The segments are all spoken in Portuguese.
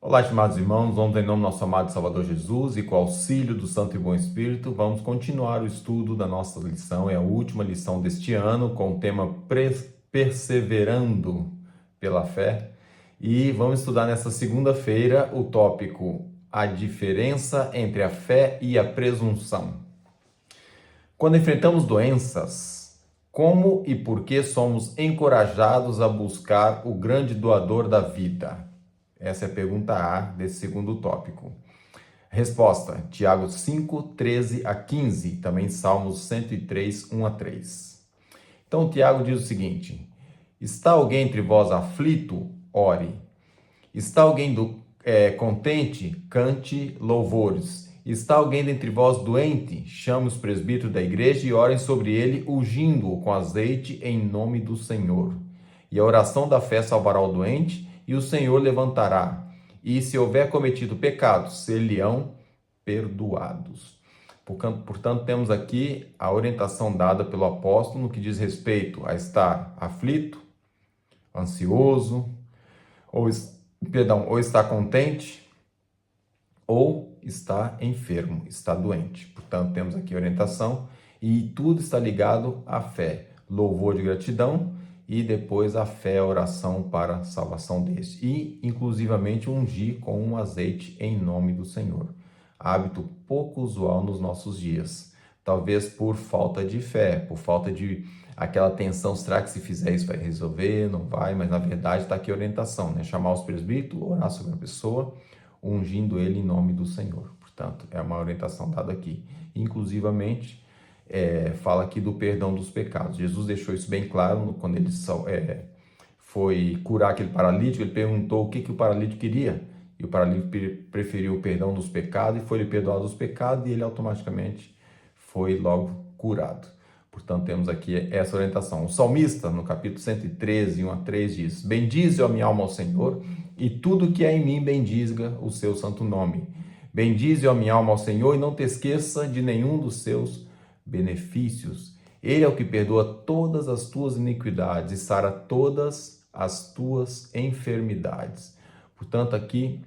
Olá, estimados irmãos, vamos em nome do nosso amado Salvador Jesus e com o auxílio do Santo e Bom Espírito, vamos continuar o estudo da nossa lição, é a última lição deste ano, com o tema Perseverando pela Fé. E vamos estudar nessa segunda-feira o tópico A diferença entre a fé e a presunção. Quando enfrentamos doenças, como e por que somos encorajados a buscar o grande doador da vida? Essa é a pergunta A desse segundo tópico. Resposta: Tiago 5, 13 a 15, também Salmos 103, 1 a 3. Então, Tiago diz o seguinte: Está alguém entre vós aflito? Ore. Está alguém contente? Cante louvores. Está alguém dentre vós doente? Chame os presbíteros da igreja e orem sobre ele, ungindo-o com azeite em nome do Senhor. E a oração da fé salvará o doente, e o Senhor levantará. E se houver cometido pecados, ser-lhe-ão perdoados. Portanto, temos aqui a orientação dada pelo apóstolo no que diz respeito a estar aflito, ansioso, ou está contente, ou está enfermo, está doente. Portanto, temos aqui a orientação e tudo está ligado à fé. Louvor de gratidão e depois a fé, a oração para a salvação deste. E, inclusivamente, ungir com um azeite em nome do Senhor. Hábito pouco usual nos nossos dias. Talvez por falta de fé, por falta de aquela tensão, será que se fizer isso vai resolver? Não vai, mas na verdade está aqui a orientação, né? Chamar os presbíteros, orar sobre a pessoa, ungindo ele em nome do Senhor. Portanto, é uma orientação dada aqui. Inclusivamente, fala aqui do perdão dos pecados. Jesus deixou isso bem claro quando ele foi curar aquele paralítico. Ele perguntou o que o paralítico queria, e o paralítico preferiu o perdão dos pecados, e foi-lhe perdoado os pecados, e ele automaticamente foi logo curado. Portanto, temos aqui essa orientação. O salmista, no capítulo 113, 1 a 3, diz: Bendize, ó minha alma, ao Senhor, e tudo que há em mim bendiga o seu santo nome. Bendize, ó minha alma, ao Senhor, e não te esqueça de nenhum dos seus benefícios. Ele é o que perdoa todas as tuas iniquidades e sara todas as tuas enfermidades. Portanto, aqui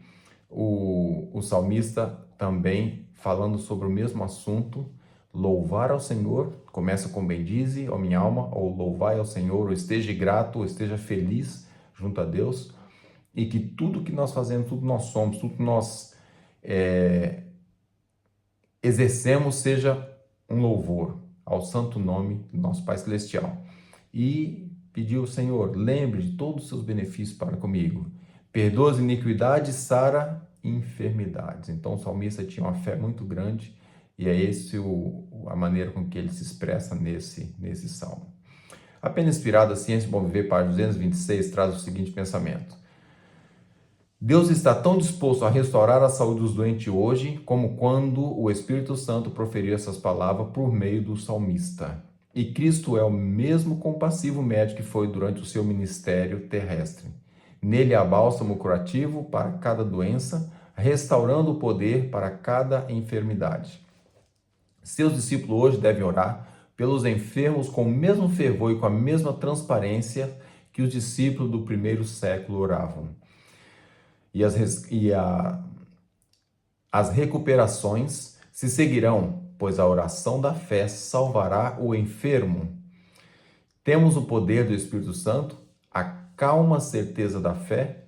o salmista também falando sobre o mesmo assunto, louvar ao Senhor, começa com bendize, ó minha alma, ou louvai ao Senhor, ou esteja grato, ou esteja feliz junto a Deus, e que tudo que nós fazemos, tudo que nós somos, tudo que nós exercemos seja um louvor ao santo nome do nosso Pai Celestial. E pediu ao Senhor, lembre de todos os seus benefícios para comigo. Perdoa as iniquidades, sara enfermidades. Então o salmista tinha uma fé muito grande e é esse a maneira com que ele se expressa nesse salmo. Apenas inspirado a Ciência e Bom Viver, página 226, traz o seguinte pensamento: Deus está tão disposto a restaurar a saúde dos doentes hoje, como quando o Espírito Santo proferiu essas palavras por meio do salmista. E Cristo é o mesmo compassivo médico que foi durante o seu ministério terrestre. Nele há bálsamo curativo para cada doença, restaurando o poder para cada enfermidade. Seus discípulos hoje devem orar pelos enfermos com o mesmo fervor e com a mesma transparência que os discípulos do primeiro século oravam. As recuperações se seguirão, pois a oração da fé salvará o enfermo. Temos o poder do Espírito Santo, a calma certeza da fé,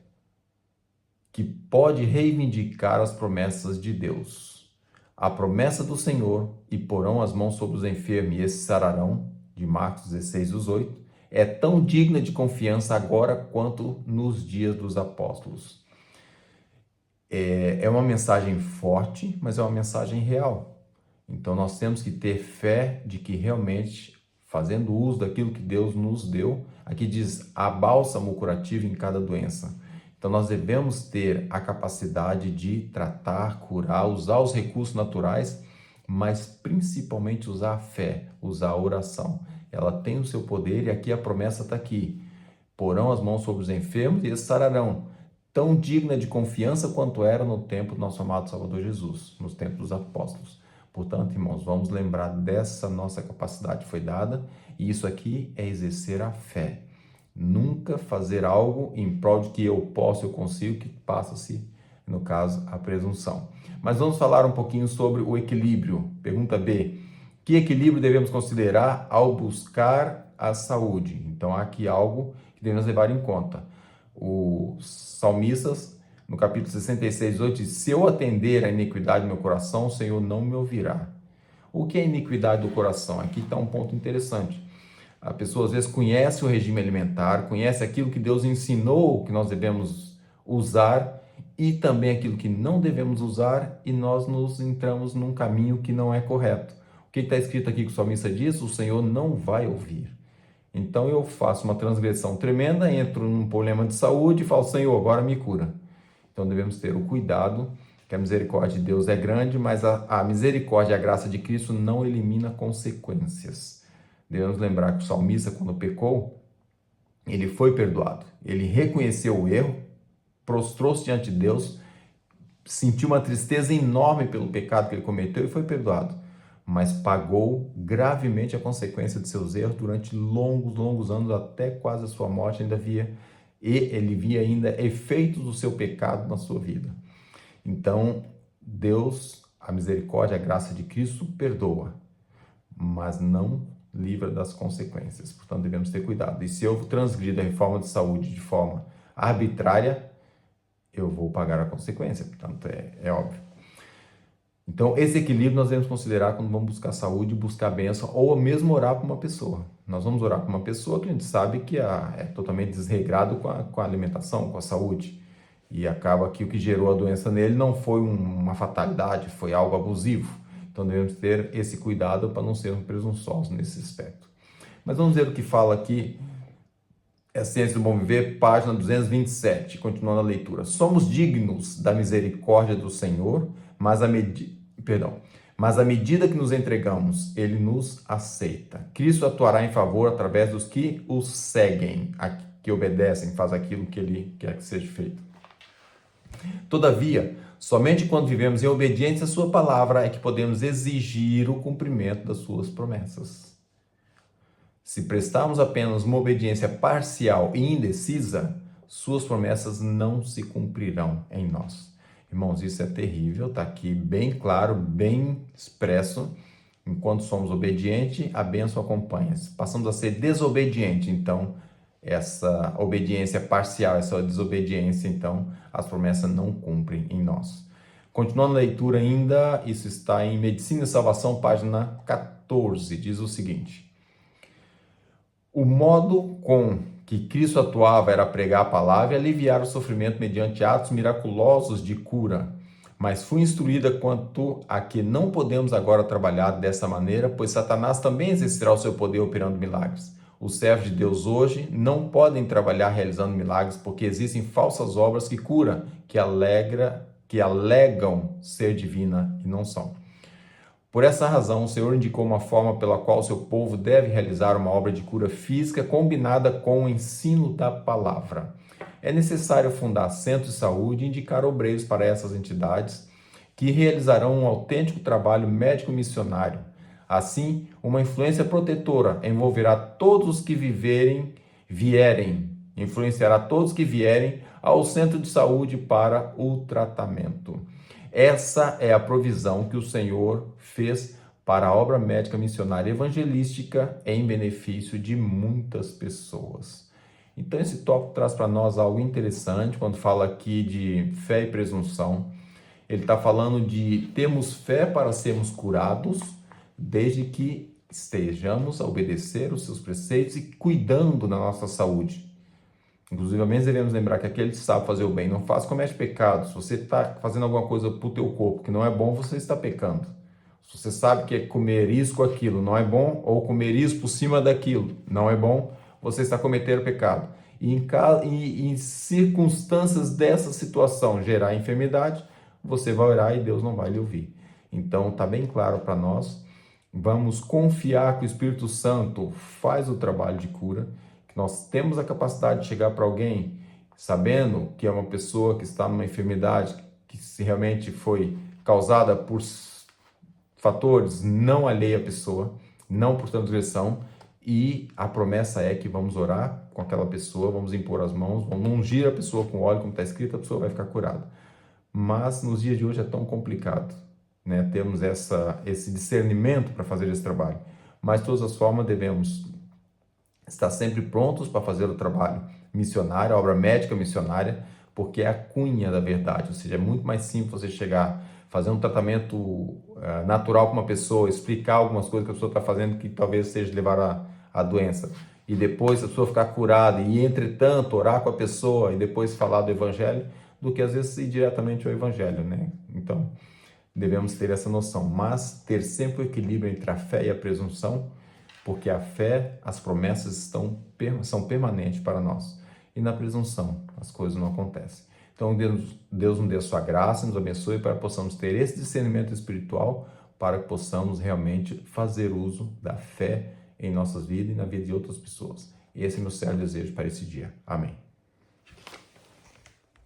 que pode reivindicar as promessas de Deus. A promessa do Senhor, e porão as mãos sobre os enfermos e esses sararão, de Marcos 16, 18, é tão digna de confiança agora quanto nos dias dos apóstolos. É uma mensagem forte, mas é uma mensagem real. Então nós temos que ter fé de que realmente, fazendo uso daquilo que Deus nos deu, aqui diz, há bálsamo curativo em cada doença. Então nós devemos ter a capacidade de tratar, curar, usar os recursos naturais, mas principalmente usar a fé, usar a oração. Ela tem o seu poder e aqui a promessa está aqui. Porão as mãos sobre os enfermos e eles sararão. Tão digna de confiança quanto era no tempo do nosso amado Salvador Jesus, nos tempos dos apóstolos. Portanto, irmãos, vamos lembrar dessa nossa capacidade que foi dada, e isso aqui é exercer a fé. Nunca fazer algo em prol de que eu posso, eu consigo, que passa-se no caso, a presunção. Mas vamos falar um pouquinho sobre o equilíbrio. Pergunta B. Que equilíbrio devemos considerar ao buscar a saúde? Então, há aqui algo que devemos levar em conta. Os salmistas, no capítulo 66, 8, diz: se eu atender à iniquidade do meu coração, o Senhor não me ouvirá. O que é iniquidade do coração? Aqui está um ponto interessante. A pessoa às vezes conhece o regime alimentar, conhece aquilo que Deus ensinou que nós devemos usar e também aquilo que não devemos usar, e nós nos entramos num caminho que não é correto. O que está escrito aqui que o salmista diz? O Senhor não vai ouvir. Então eu faço uma transgressão tremenda, entro num problema de saúde e falo: Senhor, agora me cura. Então devemos ter o cuidado, que a misericórdia de Deus é grande, mas a misericórdia e a graça de Cristo não elimina consequências. Devemos lembrar que o salmista, quando pecou, ele foi perdoado. Ele reconheceu o erro, prostrou-se diante de Deus, sentiu uma tristeza enorme pelo pecado que ele cometeu e foi perdoado. Mas pagou gravemente a consequência de seus erros durante longos anos, até quase a sua morte. Ele via ainda efeitos do seu pecado na sua vida. Então, Deus, a misericórdia, a graça de Cristo perdoa, mas não livra das consequências. Portanto, devemos ter cuidado. E se eu transgrido a reforma de saúde de forma arbitrária, eu vou pagar a consequência. Portanto, é óbvio. Então, esse equilíbrio nós devemos considerar quando vamos buscar saúde, buscar bênção, ou mesmo orar por uma pessoa. Nós vamos orar por uma pessoa que a gente sabe que é totalmente desregrado com a alimentação, com a saúde. E acaba que o que gerou a doença nele não foi uma fatalidade, foi algo abusivo. Então, devemos ter esse cuidado para não sermos presunçosos nesse aspecto. Mas vamos ver o que fala aqui, a Ciência do Bom Viver, página 227, continuando a leitura. Somos dignos da misericórdia do Senhor, mas à medida que nos entregamos, Ele nos aceita. Cristo atuará em favor através dos que o seguem, que obedecem, fazem aquilo que Ele quer que seja feito. Todavia, somente quando vivemos em obediência à sua palavra é que podemos exigir o cumprimento das suas promessas. Se prestarmos apenas uma obediência parcial e indecisa, suas promessas não se cumprirão em nós. Irmãos, isso é terrível, está aqui bem claro, bem expresso. Enquanto somos obedientes, a bênção acompanha. Se passamos a ser desobedientes, então, essa obediência parcial, essa desobediência, então, as promessas não cumprem em nós. Continuando a leitura ainda, isso está em Medicina e Salvação, página 14, diz o seguinte: o modo com que Cristo atuava era pregar a palavra e aliviar o sofrimento mediante atos miraculosos de cura. Mas fui instruída quanto a que não podemos agora trabalhar dessa maneira, pois Satanás também exercerá o seu poder operando milagres. Os servos de Deus hoje não podem trabalhar realizando milagres, porque existem falsas obras que curam, que alegam ser divina e não são. Por essa razão, o Senhor indicou uma forma pela qual o seu povo deve realizar uma obra de cura física combinada com o ensino da palavra. É necessário fundar centros de saúde e indicar obreiros para essas entidades que realizarão um autêntico trabalho médico-missionário. Assim, uma influência protetora envolverá todos os que influenciará todos que vierem ao centro de saúde para o tratamento. Essa é a provisão que o Senhor fez para a obra médica missionária evangelística em benefício de muitas pessoas. Então esse tópico traz para nós algo interessante quando fala aqui de fé e presunção. Ele está falando de termos fé para sermos curados, desde que estejamos a obedecer os seus preceitos e cuidando da nossa saúde. Inclusive, devemos lembrar que aquele que sabe fazer o bem não faz, comete pecado. Se você está fazendo alguma coisa para o teu corpo que não é bom, você está pecando. Se você sabe que é comer isso com aquilo não é bom, ou comer isso por cima daquilo não é bom, você está cometendo pecado. E em circunstâncias dessa situação gerar enfermidade, você vai orar e Deus não vai lhe ouvir. Então, está bem claro para nós. Vamos confiar que o Espírito Santo faz o trabalho de cura. Nós temos a capacidade de chegar para alguém sabendo que é uma pessoa que está numa enfermidade que se realmente foi causada por fatores não alheios à pessoa, não por transgressão, e a promessa é que vamos orar com aquela pessoa, vamos impor as mãos, vamos ungir a pessoa com óleo, como está escrito, a pessoa vai ficar curada. mas nos dias de hoje é tão complicado, né? Temos esse discernimento para fazer esse trabalho. Mas, de todas as formas, devemos estar sempre prontos para fazer o trabalho missionário, a obra médica missionária, porque é a cunha da verdade, ou seja, é muito mais simples você chegar, fazer um tratamento natural com uma pessoa, explicar algumas coisas que a pessoa está fazendo que talvez seja levar a doença, e depois a pessoa ficar curada e, entretanto, orar com a pessoa e depois falar do evangelho, do que às vezes ir diretamente ao evangelho, né? Então, devemos ter essa noção, mas ter sempre o equilíbrio entre a fé e a presunção, porque a fé, as promessas são permanentes para nós, e na presunção as coisas não acontecem. Então Deus nos dê a sua graça, nos abençoe para que possamos ter esse discernimento espiritual, para que possamos realmente fazer uso da fé em nossas vidas e na vida de outras pessoas. Esse é o meu sério desejo para esse dia. Amém.